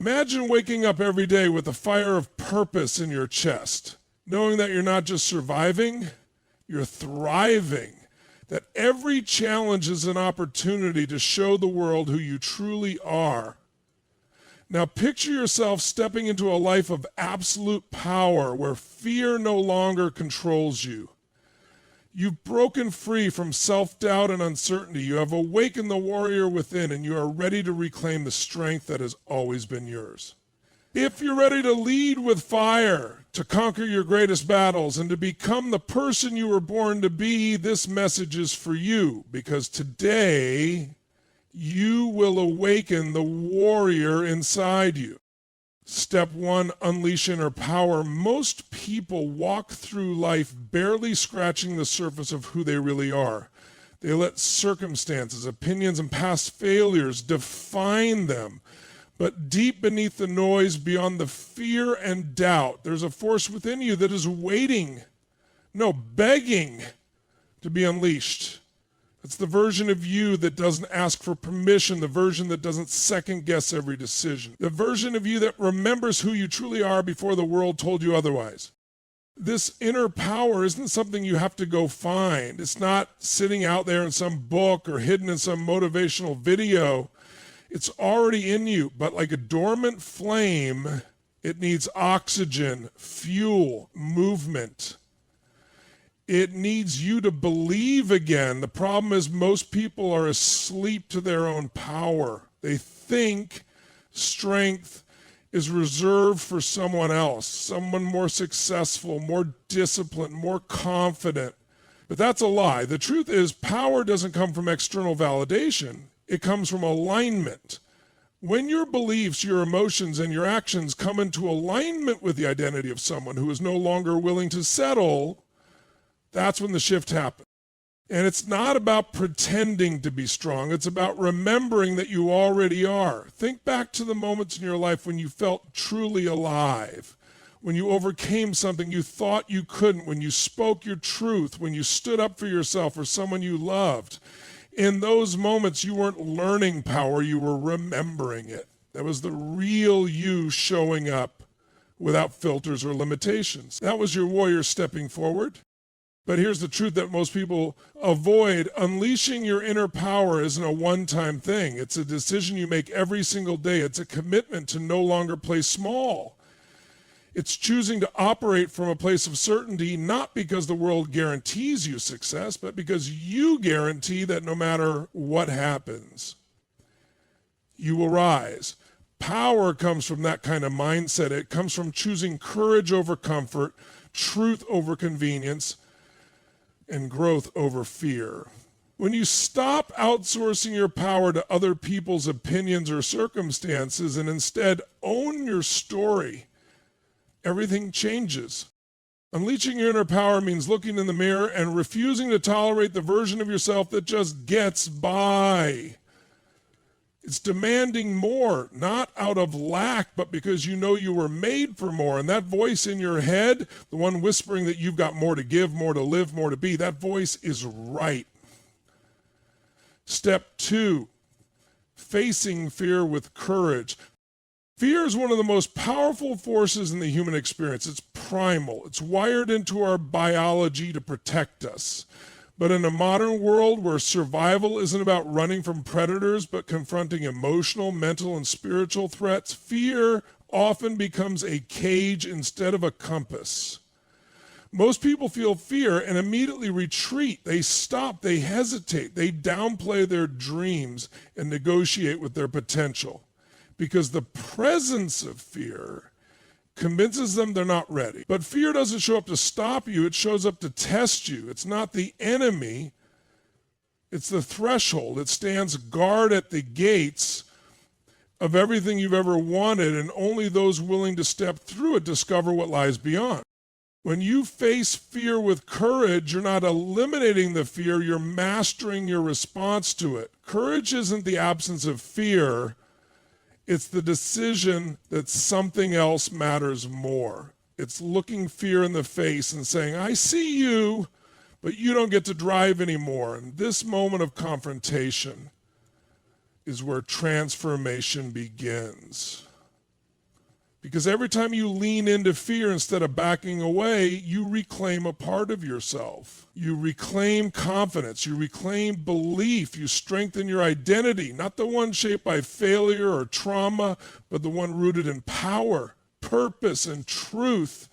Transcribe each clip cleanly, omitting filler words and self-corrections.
Imagine waking up every day with a fire of purpose in your chest, knowing that you're not just surviving, you're thriving, that every challenge is an opportunity to show the world who you truly are. Now picture yourself stepping into a life of absolute power where fear no longer controls you. You've broken free from self-doubt and uncertainty. You have awakened the warrior within, and you are ready to reclaim the strength that has always been yours. If you're ready to lead with fire, to conquer your greatest battles, and to become the person you were born to be, this message is for you, because today you will awaken the warrior inside you. Step 1, unleash inner power. Most people walk through life barely scratching the surface of who they really are. They let circumstances, opinions, and past failures define them. But deep beneath the noise, beyond the fear and doubt, there's a force within you that is waiting, no, begging to be unleashed. It's the version of you that doesn't ask for permission, the version that doesn't second guess every decision, the version of you that remembers who you truly are before the world told you otherwise. This inner power isn't something you have to go find. It's not sitting out there in some book or hidden in some motivational video. It's already in you, but like a dormant flame, it needs oxygen, fuel, movement. It needs you to believe again. The problem is most people are asleep to their own power. They think strength is reserved for someone else, someone more successful, more disciplined, more confident. But that's a lie. The truth is power doesn't come from external validation. It comes from alignment. When your beliefs, your emotions, and your actions come into alignment with the identity of someone who is no longer willing to settle, that's when the shift happens. And it's not about pretending to be strong. It's about remembering that you already are. Think back to the moments in your life when you felt truly alive, when you overcame something you thought you couldn't, when you spoke your truth, when you stood up for yourself or someone you loved. In those moments, you weren't learning power, you were remembering it. That was the real you showing up without filters or limitations. That was your warrior stepping forward. But here's the truth that most people avoid. Unleashing your inner power isn't a one-time thing. It's a decision you make every single day. It's a commitment to no longer play small. It's choosing to operate from a place of certainty, not because the world guarantees you success, but because you guarantee that no matter what happens, you will rise. Power comes from that kind of mindset. It comes from choosing courage over comfort, truth over convenience, and growth over fear. When you stop outsourcing your power to other people's opinions or circumstances and instead own your story, everything changes. Unleashing your inner power means looking in the mirror and refusing to tolerate the version of yourself that just gets by. It's demanding more, not out of lack, but because you know you were made for more. And that voice in your head, the one whispering that you've got more to give, more to live, more to be, that voice is right. Step 2, facing fear with courage. Fear is one of the most powerful forces in the human experience. It's primal. It's wired into our biology to protect us. But in a modern world where survival isn't about running from predators, but confronting emotional, mental, and spiritual threats, fear often becomes a cage instead of a compass. Most people feel fear and immediately retreat. They stop, they hesitate, they downplay their dreams and negotiate with their potential. Because the presence of fear convinces them they're not ready. But fear doesn't show up to stop you, it shows up to test you. It's not the enemy, it's the threshold. It stands guard at the gates of everything you've ever wanted, and only those willing to step through it discover what lies beyond. When you face fear with courage, you're not eliminating the fear, you're mastering your response to it. Courage isn't the absence of fear. It's the decision that something else matters more. It's looking fear in the face and saying, I see you, but you don't get to drive anymore. And this moment of confrontation is where transformation begins. Because every time you lean into fear instead of backing away, you reclaim a part of yourself. You reclaim confidence. You reclaim belief. You strengthen your identity, not the one shaped by failure or trauma, but the one rooted in power, purpose, and truth.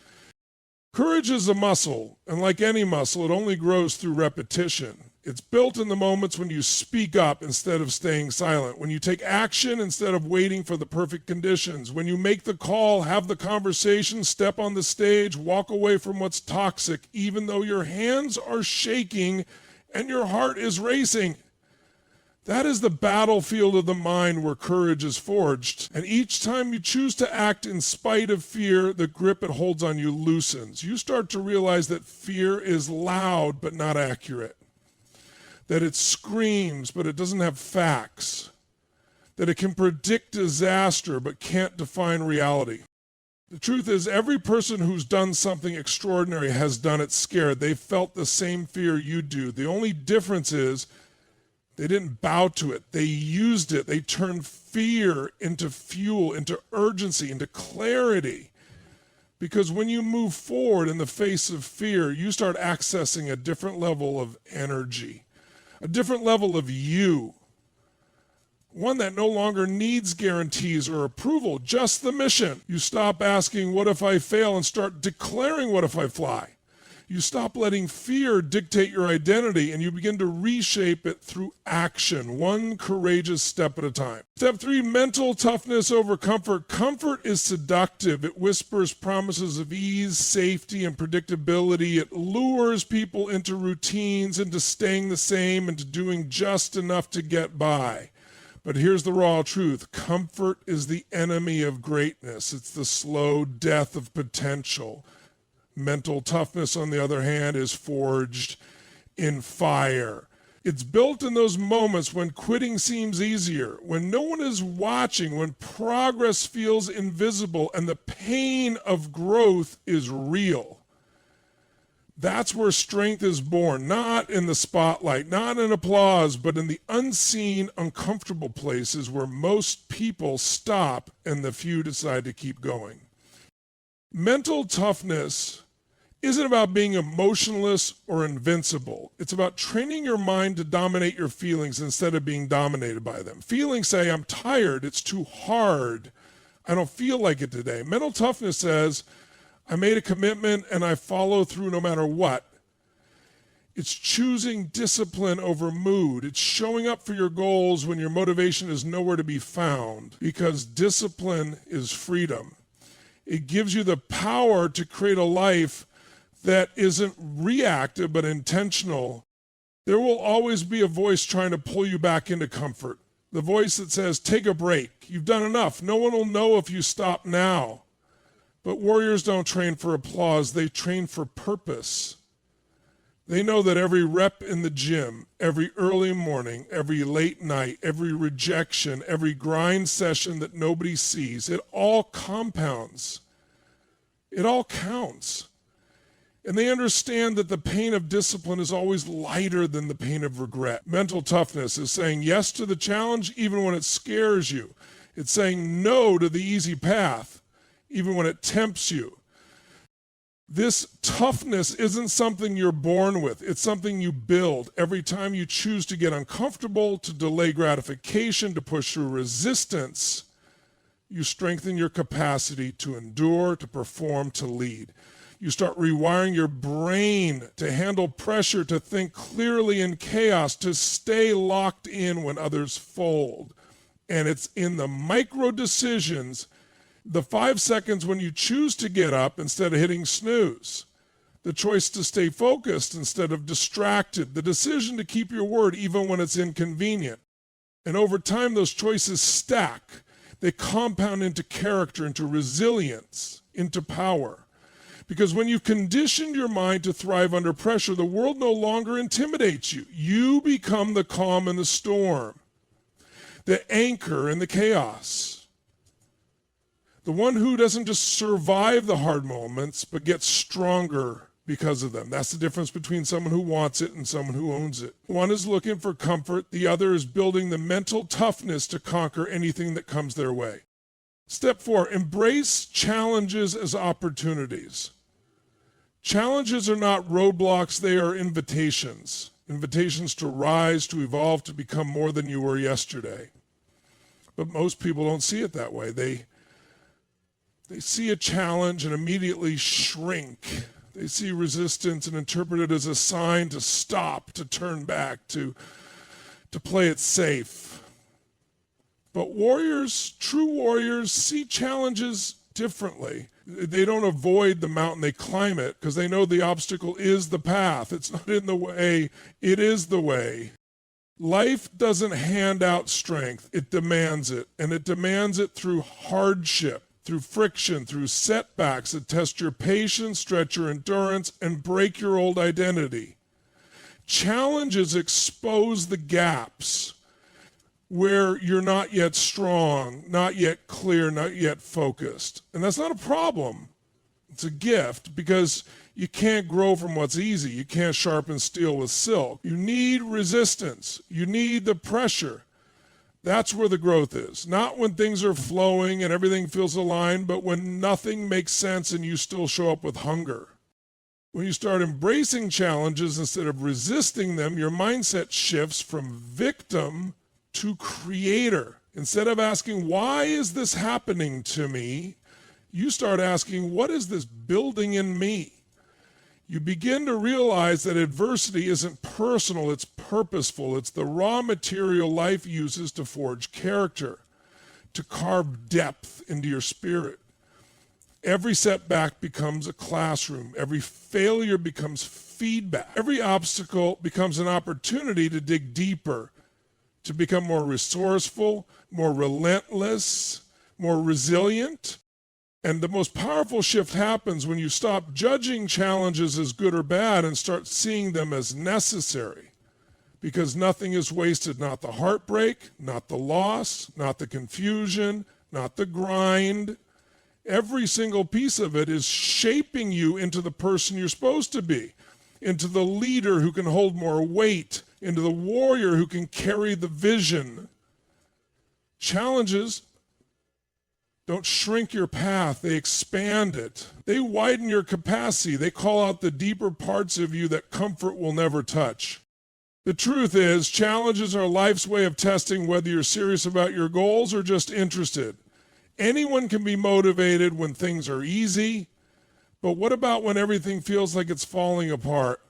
Courage is a muscle, and like any muscle, it only grows through repetition. It's built in the moments when you speak up instead of staying silent, when you take action instead of waiting for the perfect conditions, when you make the call, have the conversation, step on the stage, walk away from what's toxic, even though your hands are shaking and your heart is racing. That is the battlefield of the mind where courage is forged. And each time you choose to act in spite of fear, the grip it holds on you loosens. You start to realize that fear is loud but not accurate. That it screams, but it doesn't have facts. That it can predict disaster, but can't define reality. The truth is, every person who's done something extraordinary has done it scared. They felt the same fear you do. The only difference is they didn't bow to it. They used it. They turned fear into fuel, into urgency, into clarity. Because when you move forward in the face of fear, you start accessing a different level of energy. A different level of you, one that no longer needs guarantees or approval, just the mission. You stop asking, what if I fail, and start declaring, what if I fly? You stop letting fear dictate your identity, and you begin to reshape it through action, one courageous step at a time. Step 3, mental toughness over comfort. Comfort is seductive. It whispers promises of ease, safety, and predictability. It lures people into routines, into staying the same, into doing just enough to get by. But here's the raw truth. Comfort is the enemy of greatness. It's the slow death of potential. Mental toughness, on the other hand, is forged in fire. It's built in those moments when quitting seems easier, when no one is watching, when progress feels invisible, and the pain of growth is real. That's where strength is born, not in the spotlight, not in applause, but in the unseen, uncomfortable places where most people stop and the few decide to keep going. Mental toughness isn't about being emotionless or invincible. It's about training your mind to dominate your feelings instead of being dominated by them. Feelings say, I'm tired, it's too hard, I don't feel like it today. Mental toughness says, I made a commitment and I follow through no matter what. It's choosing discipline over mood. It's showing up for your goals when your motivation is nowhere to be found, because discipline is freedom. It gives you the power to create a life that isn't reactive but intentional. There will always be a voice trying to pull you back into comfort. The voice that says, take a break. You've done enough. No one will know if you stop now. But warriors don't train for applause. They train for purpose. They know that every rep in the gym, every early morning, every late night, every rejection, every grind session that nobody sees, it all compounds. It all counts. And they understand that the pain of discipline is always lighter than the pain of regret. Mental toughness is saying yes to the challenge even when it scares you. It's saying no to the easy path even when it tempts you. This toughness isn't something you're born with. It's something you build every time you choose to get uncomfortable, to delay gratification, to push through resistance. You strengthen your capacity to endure, to perform, to lead. You start rewiring your brain to handle pressure, to think clearly in chaos, to stay locked in when others fold. And it's in the micro decisions, the 5 seconds when you choose to get up instead of hitting snooze, the choice to stay focused instead of distracted, the decision to keep your word even when it's inconvenient. And over time, those choices stack. They compound into character, into resilience, into power. Because when you've conditioned your mind to thrive under pressure, the world no longer intimidates you. You become the calm in the storm, the anchor in the chaos, the one who doesn't just survive the hard moments, but gets stronger because of them. That's the difference between someone who wants it and someone who owns it. One is looking for comfort. The other is building the mental toughness to conquer anything that comes their way. Step 4, embrace challenges as opportunities. Challenges are not roadblocks, they are invitations. Invitations to rise, to evolve, to become more than you were yesterday. But most people don't see it that way. They see a challenge and immediately shrink. They see resistance and interpret it as a sign to stop, to turn back, to play it safe. But warriors, true warriors, see challenges differently. They don't avoid the mountain, they climb it because they know the obstacle is the path. It's not in the way, it is the way. Life doesn't hand out strength, it demands it. And it demands it through hardship, through friction, through setbacks that test your patience, stretch your endurance, and break your old identity. Challenges expose the gaps where you're not yet strong, not yet clear, not yet focused. And that's not a problem. It's a gift because you can't grow from what's easy. You can't sharpen steel with silk. You need resistance. You need the pressure. That's where the growth is. Not when things are flowing and everything feels aligned, but when nothing makes sense and you still show up with hunger. When you start embracing challenges instead of resisting them, your mindset shifts from victim to creator. Instead of asking, why is this happening to me? You start asking, what is this building in me? You begin to realize that adversity isn't personal, it's purposeful. It's the raw material life uses to forge character, to carve depth into your spirit. Every setback becomes a classroom. Every failure becomes feedback. Every obstacle becomes an opportunity to dig deeper, to become more resourceful, more relentless, more resilient. And the most powerful shift happens when you stop judging challenges as good or bad and start seeing them as necessary. Because nothing is wasted, not the heartbreak, not the loss, not the confusion, not the grind. Every single piece of it is shaping you into the person you're supposed to be, into the leader who can hold more weight, into the warrior who can carry the vision. Challenges don't shrink your path, they expand it. They widen your capacity. They call out the deeper parts of you that comfort will never touch. The truth is, challenges are life's way of testing whether you're serious about your goals or just interested. Anyone can be motivated when things are easy, but what about when everything feels like it's falling apart?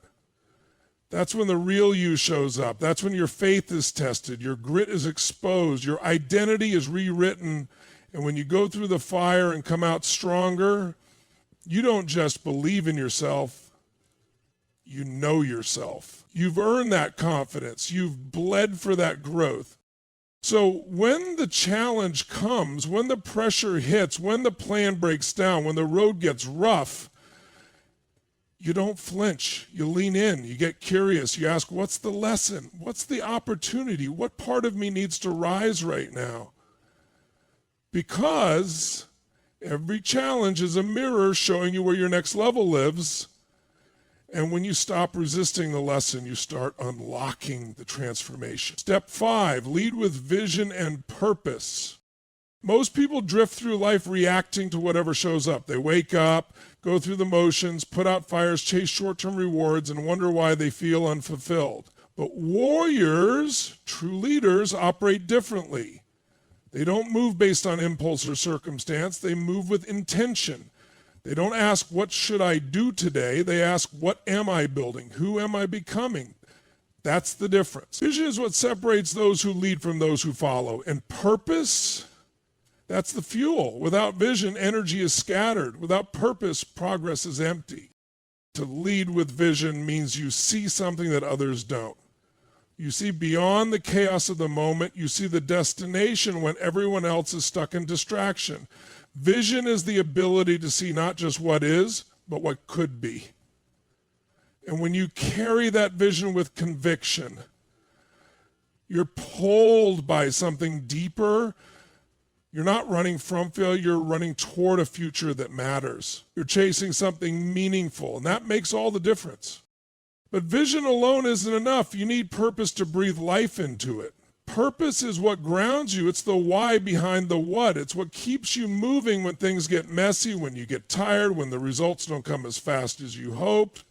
That's when the real you shows up. That's when your faith is tested, your grit is exposed, your identity is rewritten, and when you go through the fire and come out stronger, you don't just believe in yourself, you know yourself. You've earned that confidence. You've bled for that growth. So when the challenge comes, when the pressure hits, when the plan breaks down, when the road gets rough, you don't flinch. You lean in. You get curious. You ask, what's the lesson? What's the opportunity? What part of me needs to rise right now? Because every challenge is a mirror showing you where your next level lives. And when you stop resisting the lesson, you start unlocking the transformation. Step 5, lead with vision and purpose. Most people drift through life reacting to whatever shows up. They wake up, go through the motions, put out fires, chase short-term rewards, and wonder why they feel unfulfilled. But warriors, true leaders, operate differently. They don't move based on impulse or circumstance. They move with intention. They don't ask, what should I do today? They ask, what am I building? Who am I becoming? That's the difference. Vision is what separates those who lead from those who follow. And purpose, that's the fuel. Without vision, energy is scattered. Without purpose, progress is empty. To lead with vision means you see something that others don't. You see beyond the chaos of the moment. You see the destination when everyone else is stuck in distraction. Vision is the ability to see not just what is, but what could be. And when you carry that vision with conviction, you're pulled by something deeper. You're not running from failure, you're running toward a future that matters. You're chasing something meaningful, and that makes all the difference. But vision alone isn't enough. You need purpose to breathe life into it. Purpose is what grounds you. It's the why behind the what. It's what keeps you moving when things get messy, when you get tired, when the results don't come as fast as you hoped.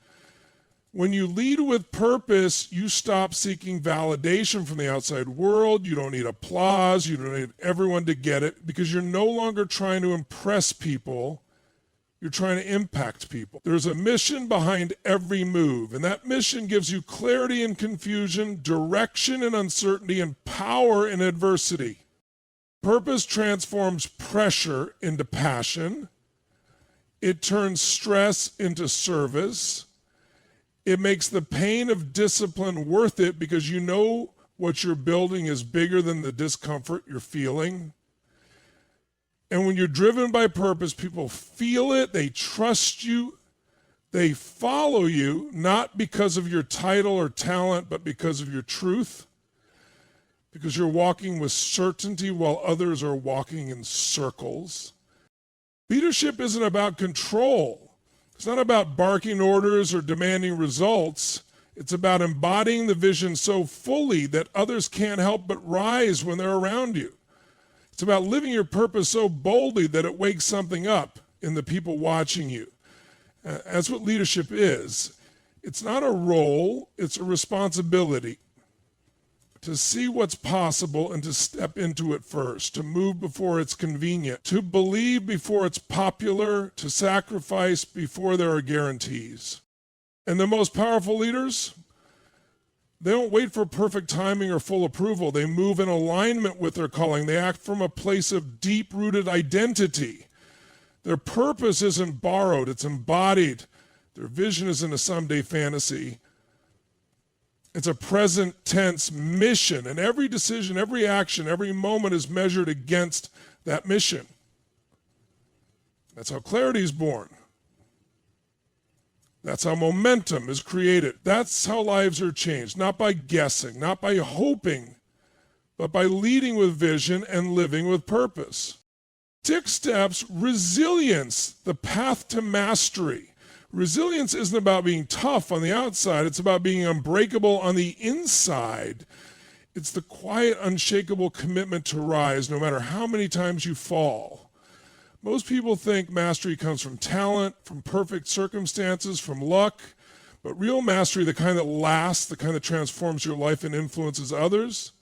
When you lead with purpose, you stop seeking validation from the outside world. You don't need applause. You don't need everyone to get it, because you're no longer trying to impress people. You're trying to impact people. There's a mission behind every move, and that mission gives you clarity in confusion, direction in uncertainty, and power in adversity. Purpose transforms pressure into passion. It turns stress into service. It makes the pain of discipline worth it, because you know what you're building is bigger than the discomfort you're feeling. And when you're driven by purpose, people feel it, they trust you, they follow you, not because of your title or talent, but because of your truth. Because you're walking with certainty while others are walking in circles. Leadership isn't about control. It's not about barking orders or demanding results. It's about embodying the vision so fully that others can't help but rise when they're around you. It's about living your purpose so boldly that it wakes something up in the people watching you. That's what leadership is. It's not a role, it's a responsibility to see what's possible and to step into it first, to move before it's convenient, to believe before it's popular, to sacrifice before there are guarantees. And the most powerful leaders, they don't wait for perfect timing or full approval. They move in alignment with their calling. They act from a place of deep-rooted identity. Their purpose isn't borrowed, it's embodied. Their vision isn't a someday fantasy. It's a present tense mission, and every decision, every action, every moment is measured against that mission. That's how clarity is born. That's how momentum is created. That's how lives are changed, not by guessing, not by hoping, but by leading with vision and living with purpose. 6 steps, resilience, the path to mastery. Resilience isn't about being tough on the outside, it's about being unbreakable on the inside. It's the quiet, unshakable commitment to rise no matter how many times you fall. Most people think mastery comes from talent, from perfect circumstances, from luck, but real mastery, the kind that lasts, the kind that transforms your life and influences others,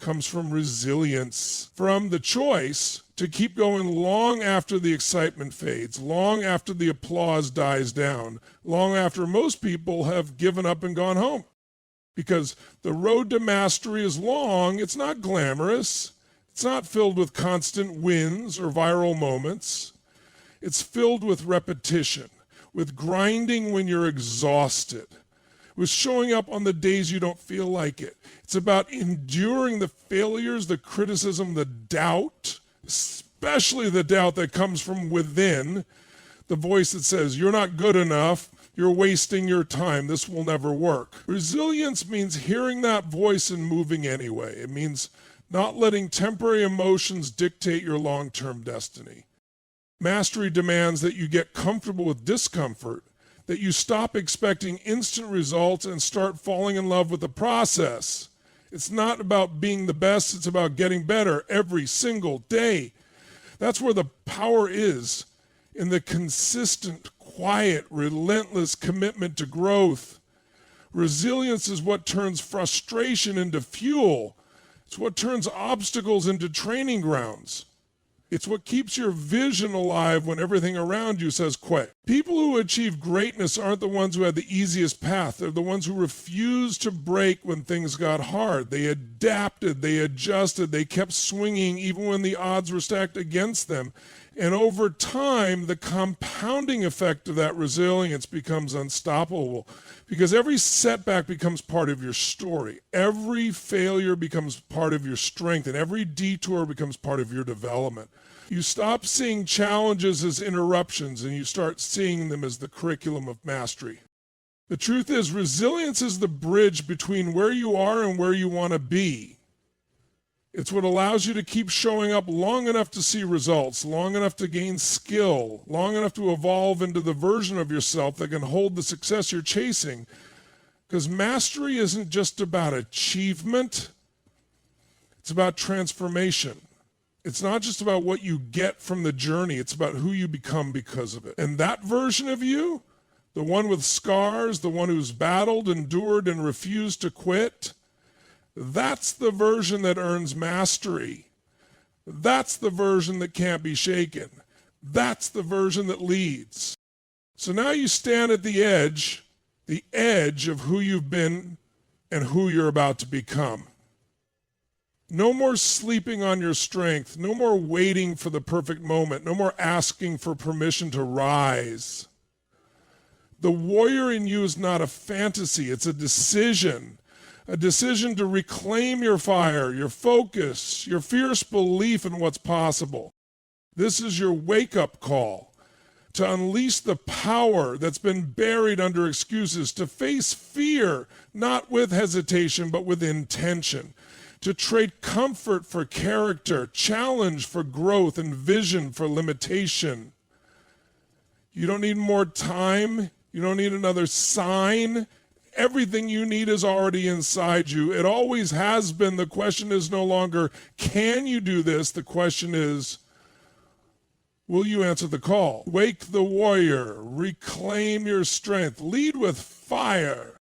comes from resilience, from the choice to keep going long after the excitement fades, long after the applause dies down, long after most people have given up and gone home. Because the road to mastery is long, it's not glamorous, it's not filled with constant wins or viral moments. It's filled with repetition, with grinding when you're exhausted, with showing up on the days you don't feel like it. It's about enduring the failures, the criticism, the doubt, especially the doubt that comes from within, the voice that says, you're not good enough, you're wasting your time, this will never work. Resilience means hearing that voice and moving anyway. It means not letting temporary emotions dictate your long-term destiny. Mastery demands that you get comfortable with discomfort, that you stop expecting instant results and start falling in love with the process. It's not about being the best, it's about getting better every single day. That's where the power is, in the consistent, quiet, relentless commitment to growth. Resilience is what turns frustration into fuel. It's what turns obstacles into training grounds. It's what keeps your vision alive when everything around you says quit. People who achieve greatness aren't the ones who had the easiest path. They're the ones who refused to break when things got hard. They adapted, they adjusted, they kept swinging even when the odds were stacked against them. And over time, the compounding effect of that resilience becomes unstoppable, because every setback becomes part of your story. Every failure becomes part of your strength, and every detour becomes part of your development. You stop seeing challenges as interruptions, and you start seeing them as the curriculum of mastery. The truth is, resilience is the bridge between where you are and where you want to be. It's what allows you to keep showing up long enough to see results, long enough to gain skill, long enough to evolve into the version of yourself that can hold the success you're chasing. Because mastery isn't just about achievement. about transformation. It's not just about what you get from the journey, it's about who you become because of it. And that version of you, the one with scars, the one who's battled, endured, and refused to quit, that's the version that earns mastery. That's the version that can't be shaken. That's the version that leads. So now you stand at the edge of who you've been and who you're about to become. No more sleeping on your strength. No more waiting for the perfect moment. No more asking for permission to rise. The warrior in you is not a fantasy. It's a decision to reclaim your fire, your focus, your fierce belief in what's possible. This is your wake-up call to unleash the power that's been buried under excuses, to face fear, not with hesitation, but with intention, to trade comfort for character, challenge for growth, and vision for limitation. You don't need more time. You don't need another sign. Everything you need is already inside you. It always has been. The question is no longer, can you do this? The question is, will you answer the call? Wake the warrior. Reclaim your strength. Lead with fire.